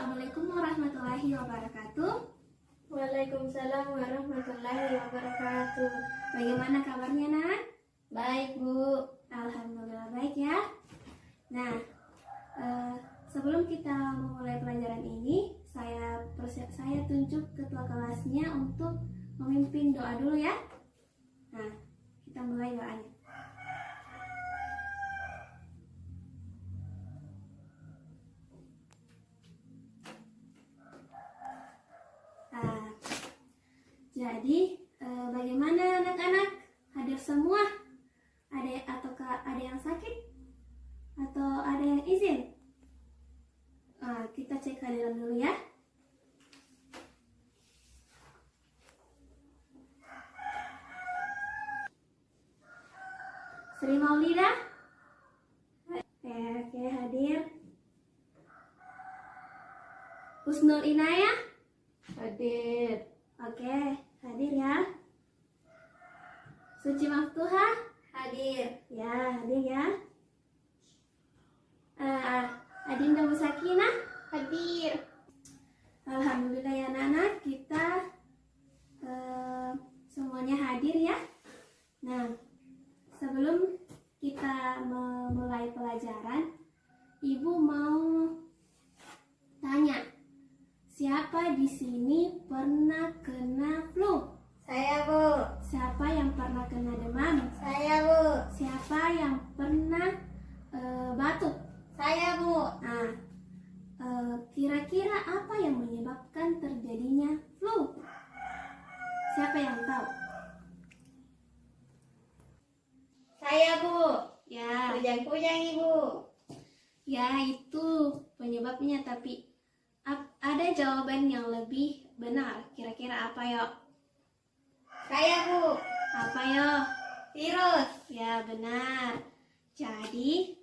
Assalamualaikum warahmatullahi wabarakatuh. Waalaikumsalam warahmatullahi wabarakatuh. Bagaimana kabarnya, Nak? Baik, Bu. Alhamdulillah baik ya. Nah, sebelum kita memulai pelajaran ini, saya tunjuk ketua kelasnya untuk memimpin doa dulu ya. Nah, kita mulai doanya. Jadi, bagaimana anak-anak? Hadir semua? Ada yang sakit? Atau ada yang izin? Kita cek kehadiran dulu ya. Sri Maulida? Oke, hadir. Husnul Inayah? Hadir. Oke, hadir ya. Suci Maftuha? Hadir. Ya, hadir ya. Adinda Musakinah? Hadir. Alhamdulillah ya anak-anak, kita semuanya hadir ya. Nah, sebelum kita memulai pelajaran, Ibu mau tanya, siapa di sini pernah kena flu? Saya, Bu. Siapa yang pernah kena demam? Saya, Bu. Siapa yang pernah batuk? Saya, Bu. Nah, kira-kira apa yang menyebabkan terjadinya flu? Siapa yang tahu? Saya, Bu. Ya, Kujang-kujang, Ibu. ya itu penyebabnya, tapi ada jawaban yang lebih benar. Kira-kira apa yuk? Saya, Bu. Apa yuk? Virus. Ya benar. Jadi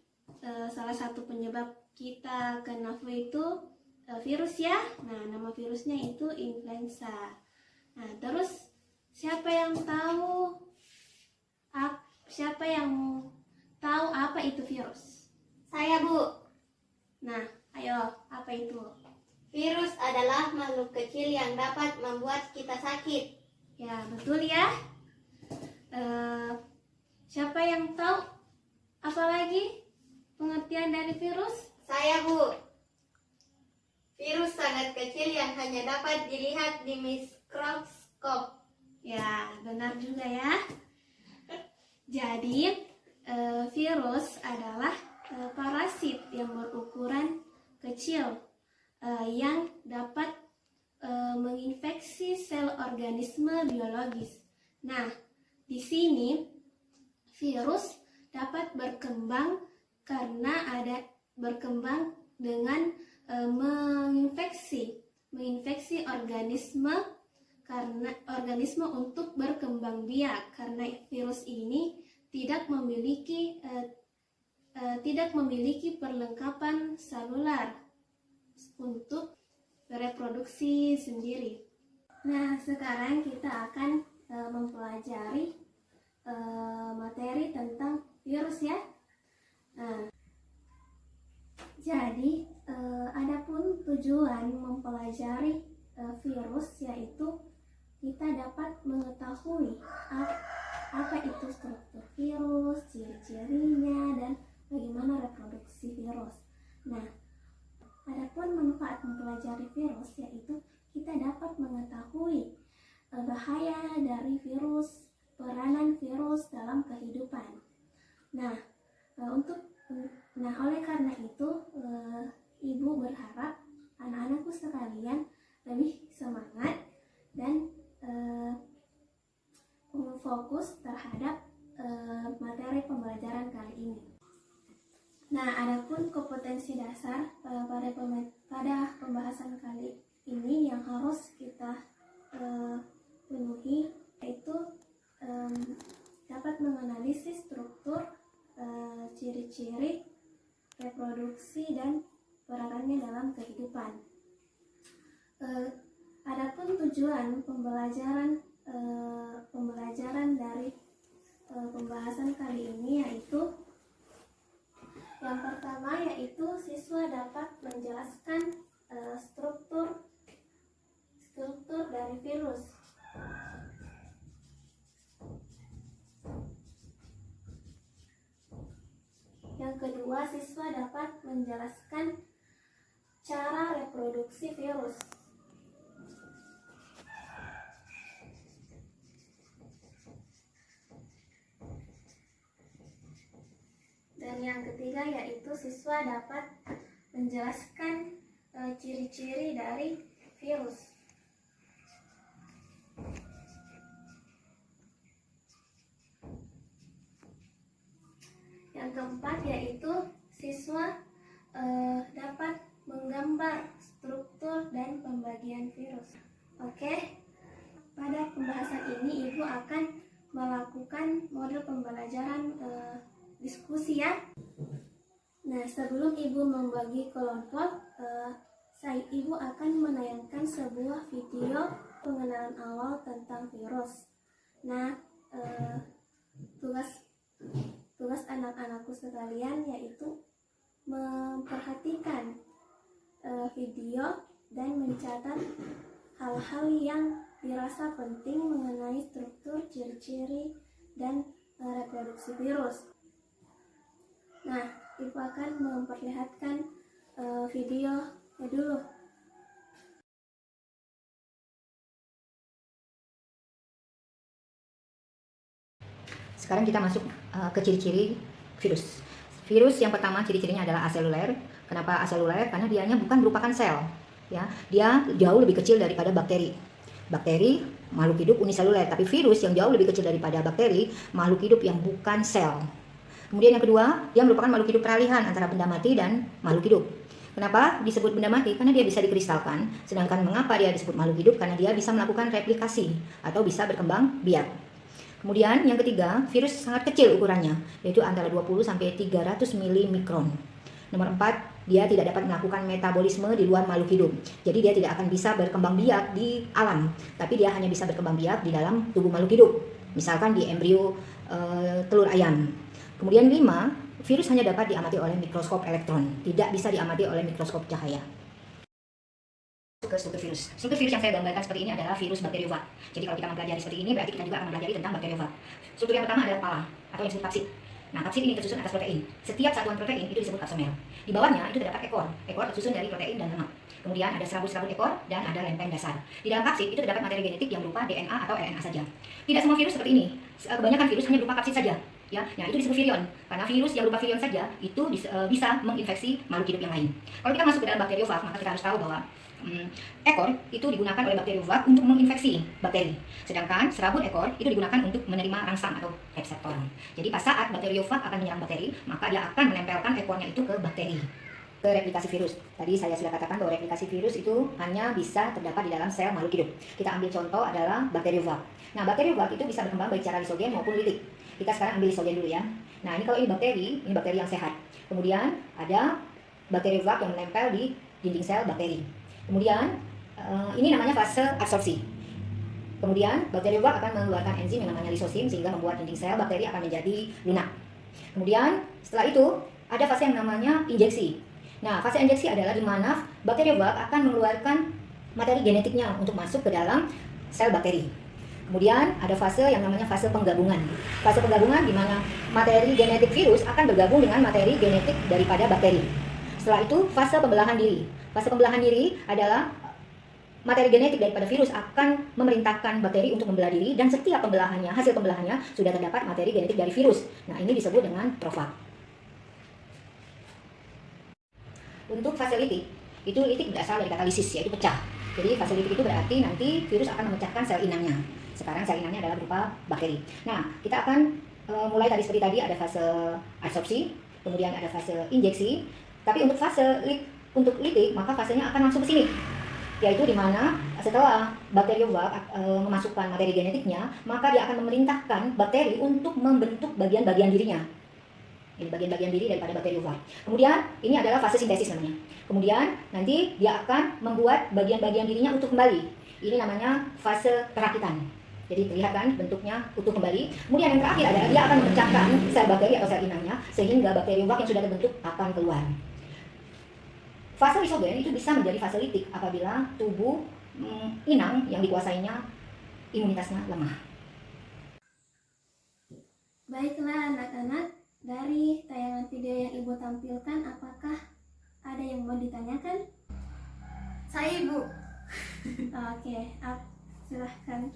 salah satu penyebab kita kena flu itu virus ya. Nah, nama virusnya itu influenza. Nah, terus siapa yang tahu apa itu virus? Saya, Bu. Nah, ayo, apa itu? Virus adalah makhluk kecil yang dapat membuat kita sakit. Ya, betul ya. Siapa yang tahu apa lagi pengertian dari virus? Saya, Bu. Virus sangat kecil yang hanya dapat dilihat di mikroskop. Ya, benar juga ya. Jadi, virus adalah parasit yang berukuran kecil yang dapat menginfeksi sel organisme biologis. Nah, di sini virus dapat berkembang dengan menginfeksi organisme untuk berkembang biak, karena virus ini tidak memiliki perlengkapan selular untuk bereproduksi sendiri. Nah, sekarang kita akan mempelajari materi tentang virus ya. Nah, jadi adapun tujuan mempelajari virus yaitu kita dapat mengetahui apa itu struktur virus, ciri-cirinya, dan bagaimana reproduksi virus. Nah, adapun manfaat mempelajari virus yaitu kita dapat mengetahui bahaya dari virus, peranan virus dalam kehidupan. Nah, oleh karena itu Ibu berharap anak-anakku sekalian lebih semangat dan fokus terhadap materi pembelajaran kali ini. Nah, adapun kompetensi dasar pada pembahasan kali ini yang harus kita penuhi yaitu dapat menganalisis struktur, ciri-ciri, reproduksi, dan perannya dalam kehidupan. Adapun tujuan pembelajaran dari pembahasan kali ini yaitu yang pertama yaitu siswa dapat menjelaskan kedua, siswa dapat menjelaskan cara reproduksi virus. Dan yang ketiga yaitu siswa dapat menjelaskan ciri-ciri dari virus. Yang keempat yaitu siswa dapat menggambar struktur dan pembagian virus. Oke, pada pembahasan ini Ibu akan melakukan model pembelajaran diskusi ya. Nah, sebelum Ibu membagi kelompok, Ibu akan menayangkan sebuah video pengenalan awal tentang virus. Nah, tugas anak-anakku sekalian yaitu memperhatikan video dan mencatat hal-hal yang dirasa penting mengenai struktur, ciri-ciri, dan reproduksi virus. Nah, Ibu akan memperlihatkan videonya dulu. Sekarang kita masuk ke ciri-ciri virus. Virus yang pertama ciri-cirinya adalah aseluler. Kenapa aseluler? Karena dianya bukan merupakan sel, ya. Dia jauh lebih kecil daripada bakteri. Bakteri makhluk hidup uniseluler, tapi virus yang jauh lebih kecil daripada bakteri makhluk hidup yang bukan sel. Kemudian yang kedua, dia merupakan makhluk hidup peralihan antara benda mati dan makhluk hidup. Kenapa disebut benda mati? Karena dia bisa dikristalkan. Sedangkan mengapa dia disebut makhluk hidup? Karena dia bisa melakukan replikasi atau bisa berkembang biak. Kemudian yang ketiga, virus sangat kecil ukurannya, yaitu antara 20 sampai 300 milimikron. Nomor 4, dia tidak dapat melakukan metabolisme di luar makhluk hidup. Jadi dia tidak akan bisa berkembang biak di alam, tapi dia hanya bisa berkembang biak di dalam tubuh makhluk hidup. Misalkan di embrio telur ayam. Kemudian 5, virus hanya dapat diamati oleh mikroskop elektron, tidak bisa diamati oleh mikroskop cahaya. Ke struktur virus. Struktur virus yang saya gambarkan seperti ini adalah virus bakteriofag. Jadi kalau kita mempelajari seperti ini, berarti kita juga akan mempelajari tentang bakteriofag. Struktur yang pertama adalah pala atau yang disebut kapsid. Nah, kapsid ini tersusun atas protein. Setiap satuan protein itu disebut kapsomer. Di bawahnya itu terdapat ekor. Ekor tersusun dari protein dan lemak. Kemudian ada serabut-serabut ekor dan ada lempeng dasar. Di dalam kapsid itu terdapat materi genetik yang berupa DNA atau RNA saja. Tidak semua virus seperti ini. Kebanyakan virus hanya berupa kapsid saja. Ya, nah itu disebut virion. Karena virus yang berupa virion saja itu bisa menginfeksi makhluk hidup yang lain. Kalau kita masuk ke dalam bakteriofag, maka kita harus tahu bahwa ekor itu digunakan oleh bakteriofag untuk menginfeksi bakteri. Sedangkan serabut ekor itu digunakan untuk menerima rangsang atau reseptor. Jadi pas saat bakteriofag akan menyerang bakteri, maka dia akan menempelkan ekornya itu ke bakteri. Ke replikasi virus. Tadi saya sudah katakan bahwa replikasi virus itu hanya bisa terdapat di dalam sel makhluk hidup. Kita ambil contoh adalah bakteriofag. Nah, bakteriofag itu bisa berkembang baik secara lisogen maupun litik. Kita sekarang ambil lisogen dulu ya. Nah, ini kalau ini bakteri yang sehat. Kemudian ada bakteriofag yang menempel di dinding sel bakteri. Kemudian ini namanya fase absorpsi. Kemudian bakteriofag akan mengeluarkan enzim yang namanya lisosim sehingga membuat dinding sel bakteri akan menjadi lunak. Kemudian setelah itu ada fase yang namanya injeksi. Nah, fase injeksi adalah di mana bakteriofag akan mengeluarkan materi genetiknya untuk masuk ke dalam sel bakteri. Kemudian ada fase yang namanya fase penggabungan. Fase penggabungan di mana materi genetik virus akan bergabung dengan materi genetik daripada bakteri. Setelah itu fase pembelahan diri. Fase pembelahan diri adalah materi genetik daripada virus akan memerintahkan bakteri untuk membelah diri dan setiap pembelahannya, hasil pembelahannya sudah terdapat materi genetik dari virus. Nah, ini disebut dengan trofag. Untuk fase litik, itu litik berasal dari kata lisis, yaitu pecah. Jadi fase litik itu berarti nanti virus akan memecahkan sel inangnya. Sekarang sel inangnya adalah berupa bakteri. Nah, kita akan mulai tadi seperti tadi ada fase absorpsi, kemudian ada fase injeksi. Tapi untuk untuk litik, maka fasenya akan langsung ke sini. Yaitu di mana setelah bakteriofag memasukkan materi genetiknya, maka dia akan memerintahkan bakteri untuk membentuk bagian-bagian dirinya. Ini bagian-bagian diri daripada bakteriofag. Kemudian ini adalah fase sintesis namanya. Kemudian nanti dia akan membuat bagian-bagian dirinya utuh kembali. Ini namanya fase perakitan. Jadi terlihat kan bentuknya utuh kembali. Kemudian yang terakhir adalah dia akan memecahkan sel bakteri atau sel inangnya sehingga bakteriofag yang sudah terbentuk akan keluar. Fase lisogen itu bisa menjadi fase litik apabila tubuh inang yang dikuasainya imunitasnya lemah. Baiklah anak-anak, dari tayangan video yang Ibu tampilkan, apakah ada yang mau ditanyakan? Saya Ibu. Oke, silahkan.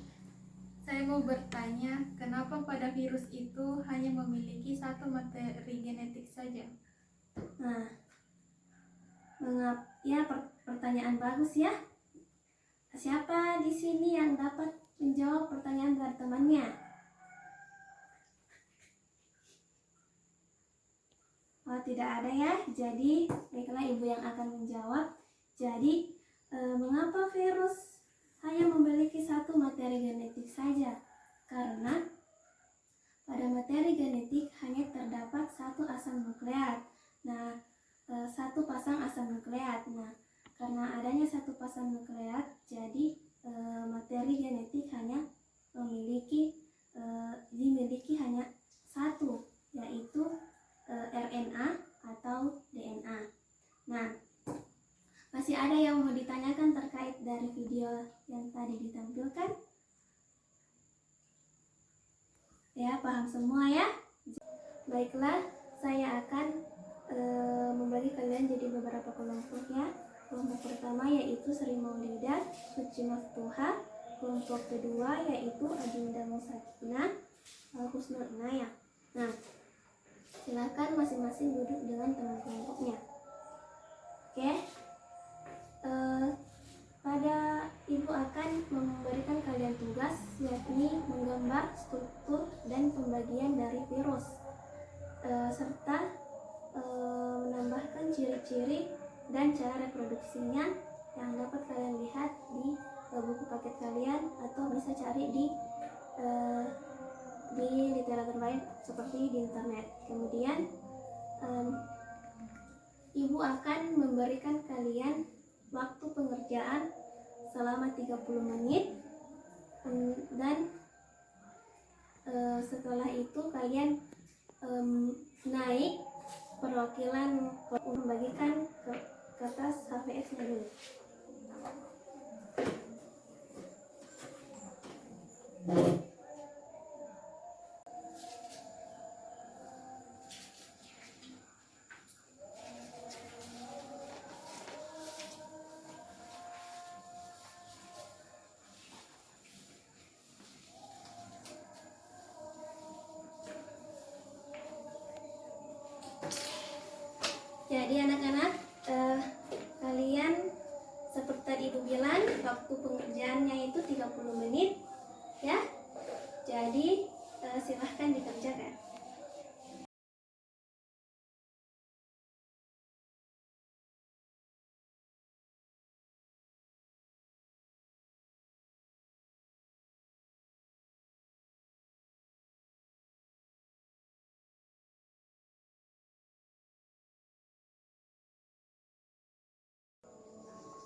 Saya mau bertanya, kenapa pada virus itu hanya memiliki satu materi genetik saja? Nah, pertanyaan bagus ya. Siapa di sini yang dapat menjawab pertanyaan dari temannya? Oh, tidak ada ya. Jadi, baiklah Ibu yang akan menjawab. Jadi, mengapa virus hanya memiliki satu materi genetik saja? Karena pada materi genetik hanya terdapat satu asam nukleat. Nah, satu pasang asam nukleat. Nah, karena adanya satu pasang nukleat, jadi materi genetik hanya dimiliki hanya satu, yaitu RNA atau DNA. Nah, masih ada yang mau ditanyakan terkait dari video yang tadi ditampilkan? Ya, paham semua ya? Baiklah, saya akan membagi kalian jadi beberapa kelompok ya. Kelompok pertama yaitu Sri Maulidah, Suci Maftuha. Kelompok kedua yaitu Adinda Musakina, Husnul Inayah. Nah, silakan masing-masing duduk dengan teman kelompoknya. Oke. Pada Ibu akan memberikan kalian tugas, yakni menggambar struktur dan pembagian dari virus, serta menambahkan ciri-ciri dan cara reproduksinya yang dapat kalian lihat di buku paket kalian, atau bisa cari di literatur lain seperti di internet. Kemudian Ibu akan memberikan kalian waktu pengerjaan selama 30 menit, dan setelah itu kalian naik perwakilan membagikan kertas HVS-nya dulu. Jadi anak-anak, kalian seperti tadi Ibu bilang, waktu pengerjaannya itu 30 menit ya. Jadi silahkan dikerjakan.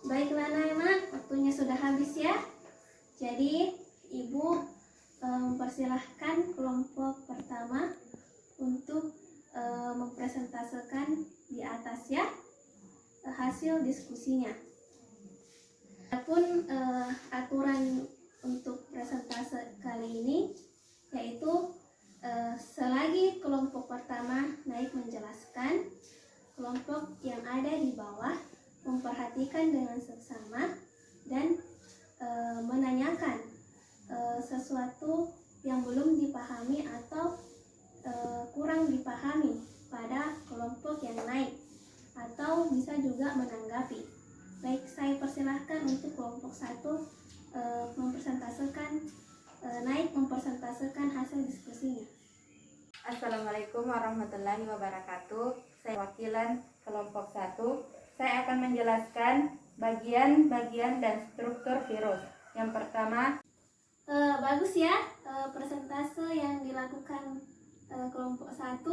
Baiklah anak-anak, waktunya sudah habis ya. Jadi Ibu mempersilahkan kelompok pertama untuk mempresentasikan di atas ya hasil diskusinya. Adapun aturan untuk presentase kali ini yaitu selagi kelompok pertama naik menjelaskan, kelompok yang ada di bawah memperhatikan dengan seksama dan menanyakan sesuatu yang belum dipahami atau kurang dipahami pada kelompok yang naik, atau bisa juga menanggapi. Baik, saya persilahkan untuk kelompok 1 mempresentasekan hasil diskusinya. Assalamualaikum warahmatullahi wabarakatuh. Saya wakilan kelompok 1. Saya akan menjelaskan bagian-bagian dan struktur virus. Yang pertama, bagus ya presentase yang dilakukan kelompok 1.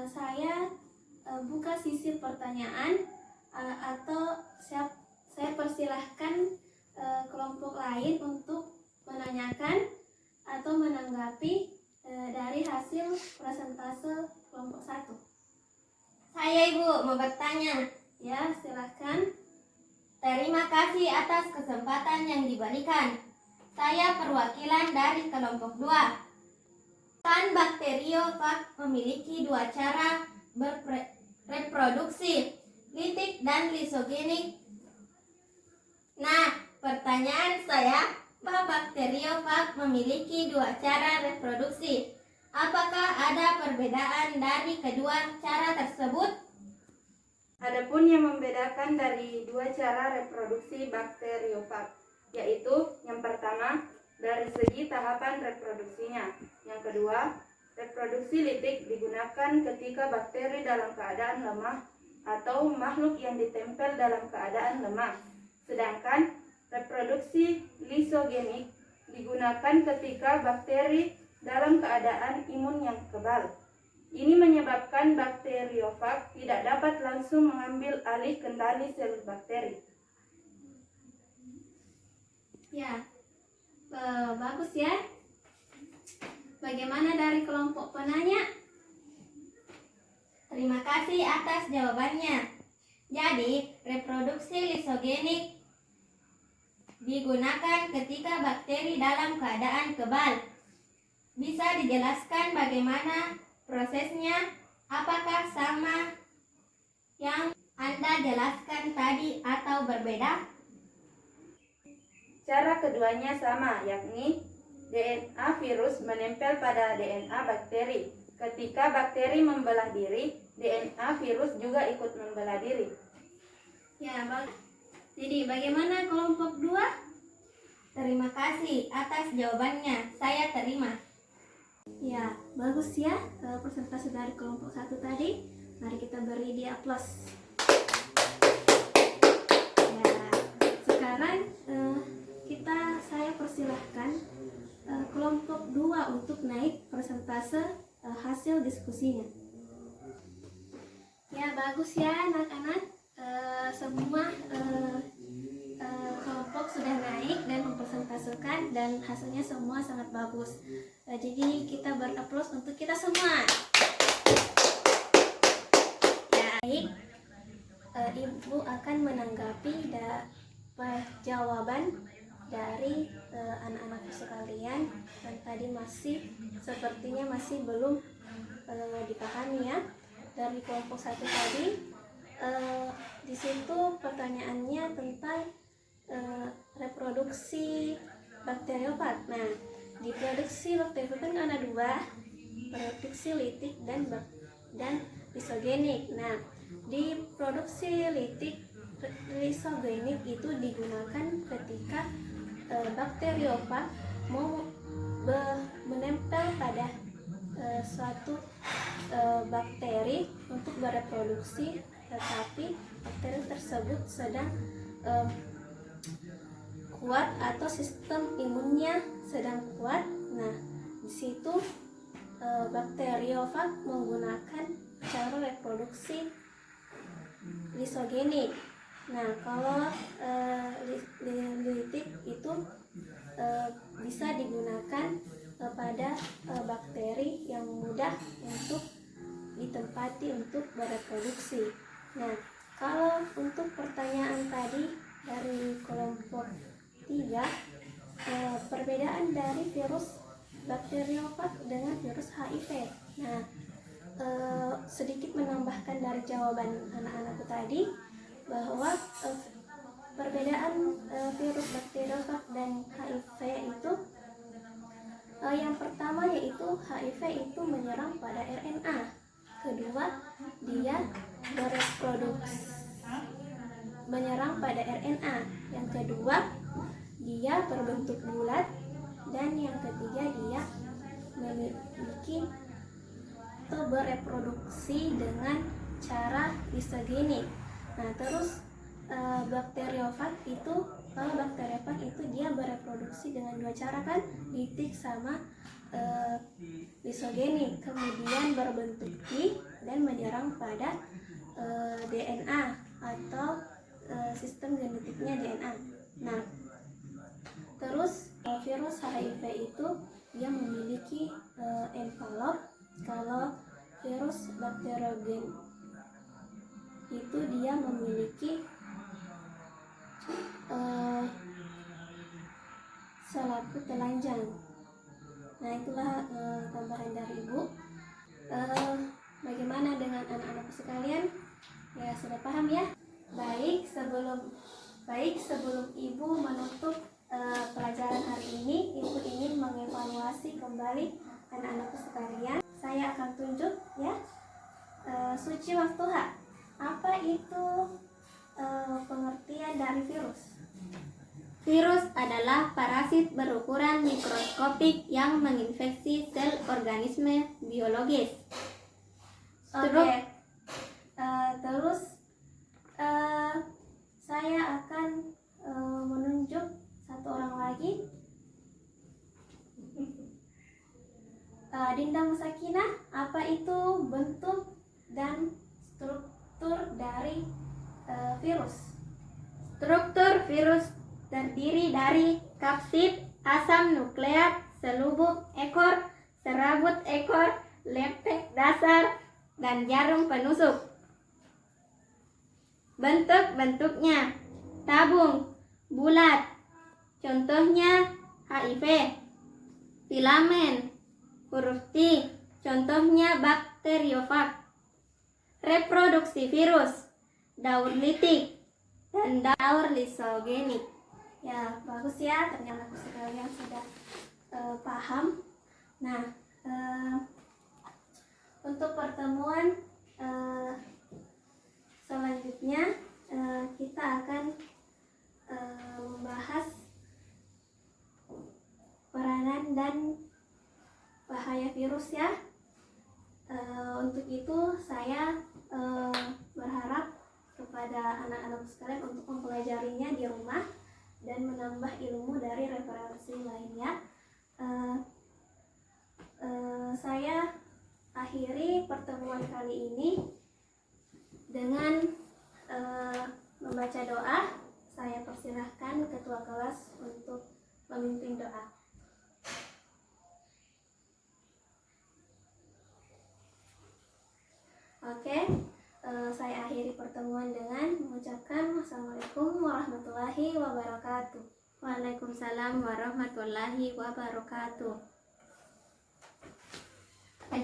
Saya buka sisi pertanyaan, atau saya persilahkan kelompok lain untuk menanyakan atau menanggapi dari hasil presentase kelompok 1. Saya Ibu mau bertanya. Ya, silakan. Terima kasih atas kesempatan yang diberikan. Saya perwakilan dari kelompok 2. Kan bakteriofag memiliki dua cara bereproduksi, litik dan lisogenik. Nah, pertanyaan saya, bahwa bakteriofag memiliki dua cara reproduksi. Apakah ada perbedaan dari kedua cara tersebut? Adapun yang membedakan dari dua cara reproduksi bakteriofag, yaitu yang pertama dari segi tahapan reproduksinya. Yang kedua, reproduksi litik digunakan ketika bakteri dalam keadaan lemah atau makhluk yang ditempel dalam keadaan lemah. Sedangkan reproduksi lisogenik digunakan ketika bakteri dalam keadaan imun yang kebal. Ini menyebabkan bakteriofag tidak dapat langsung mengambil alih kendali sel bakteri. Ya, bagus ya. Bagaimana dari kelompok penanya? Terima kasih atas jawabannya. Jadi, reproduksi lisogenik digunakan ketika bakteri dalam keadaan kebal. Bisa dijelaskan bagaimana prosesnya? Apakah sama yang Anda jelaskan tadi atau berbeda? Cara keduanya sama, yakni DNA virus menempel pada DNA bakteri. Ketika bakteri membelah diri, DNA virus juga ikut membelah diri. Ya, jadi bagaimana kelompok 2? Terima kasih atas jawabannya. Saya terima. Ya, bagus ya persentase dari kelompok 1 tadi. Mari kita beri dia aplaus. Ya, sekarang saya persilahkan kelompok 2 untuk naik persentase hasil diskusinya. Ya, bagus ya anak-anak. Semua kelompok sudah naik dan mempresentasikan dan hasilnya semua sangat bagus. Jadi kita beraplaus untuk kita semua. Ya, baik. Ibu akan menanggapi jawaban dari anak-anakku sekalian dan tadi sepertinya masih belum dipahami ya. Dari kelompok 1 tadi di situ pertanyaannya tentang reproduksi bakteriofag. Nah, di produksi bakteriofag kan ada 2, produksi litik dan lisogenik. Nah, di produksi lisogenik itu digunakan ketika bakteriofag mau menempel pada suatu bakteri untuk bereproduksi, tetapi bakteri tersebut sedang kuat atau sistem imunnya sedang kuat. Nah, di situ bakteriofag menggunakan cara reproduksi lisogenik. Nah, kalau litik itu bisa digunakan pada bakteri yang mudah untuk ditempati untuk bereproduksi. Nah, kalau untuk pertanyaan tadi dari kelompok 3, perbedaan dari virus bakteriofag dengan virus HIV. Nah, sedikit menambahkan dari jawaban anak-anakku tadi bahwa perbedaan virus bakteriofag dan HIV itu yang pertama yaitu HIV itu menyerang pada RNA. Kedua, dia bereproduksi menyerang pada RNA. Yang kedua, dia berbentuk bulat, dan yang ketiga dia memiliki atau bereproduksi dengan cara lisogenik. Nah, terus bakteriofag itu dia bereproduksi dengan 2 cara kan, litik sama lisogenik, kemudian berbentuk T dan menyerang pada DNA atau sistem genetiknya DNA. Nah, terus virus HIV itu dia memiliki envelop. Kalau virus bakteriogen itu dia memiliki selaput telanjang. Nah, itulah gambaran dari Ibu. Bagaimana dengan anak-anak sekalian? Ya, sudah paham ya? Baik, sebelum Ibu menutup pelajaran hari ini, Ibu ingin mengevaluasi kembali anak-anak sekalian. Saya akan tunjuk ya, suci waktu H. Apa itu pengertian dari virus? Virus adalah parasit berukuran mikroskopik yang menginfeksi sel organisme biologis. Oke. Terus saya akan menunjuk satu orang lagi. Dinda Musakina, apa itu bentuk dan struktur dari virus? Struktur virus terdiri dari kapsid, asam nukleat, selubung ekor, serabut ekor, lempeng dasar, dan jarum penusuk. Bentuk-bentuknya: tabung, bulat, contohnya HIV. Filamen, huruf T, contohnya bakteriofag. Reproduksi virus, daur litik dan daur lisogenik. Ya, bagus ya, ternyata sekalian sudah paham. Nah, untuk pertemuan selanjutnya kita akan membahas peranan dan bahaya virus ya. Untuk itu saya berharap kepada anak-anak sekalian untuk mempelajarinya di rumah dan menambah ilmu dari referensi lainnya. Saya akhiri pertemuan kali ini dengan membaca doa. Saya persilahkan ketua kelas untuk memimpin doa. Oke, saya akhiri pertemuan dengan mengucapkan Assalamualaikum warahmatullahi wabarakatuh. Waalaikumsalam warahmatullahi wabarakatuh.